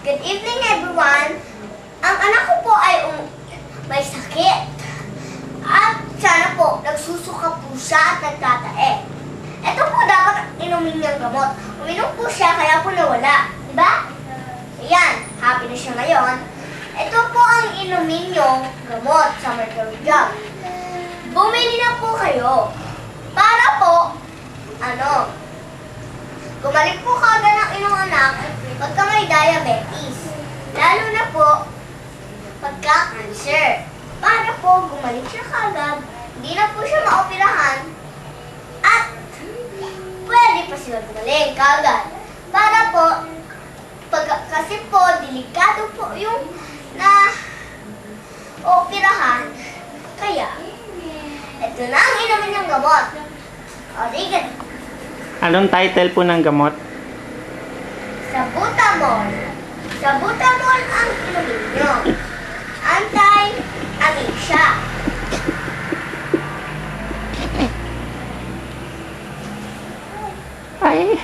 Good evening, everyone. Ang anak ko po ay may sakit. At sana po, nagsusuka po siya at nagtatae. Ito po dapat inumin niyang gamot. Uminom po siya, kaya po nawala. Diba? Ayan, happy na siya ngayon. Ito po ang inumin niyong gamot sa Mercury Drug. Bumili na po kayo. Para po, gumaling po kagad ng inyong anak pagka may diabetes. Lalo na po, pagka-cancer. Para po, gumaling siya kagad, hindi na po siya maoperahan, at pwede pa sila gumaling kagad. Para po, kasi po, delikado po yung na-operahan. Kaya, ito na ang inumin ng gamot. O, sige. Anong title po ng gamot? Sabutamol. Sabutamol ang inumin nyo. Anti-amnesia. Ay,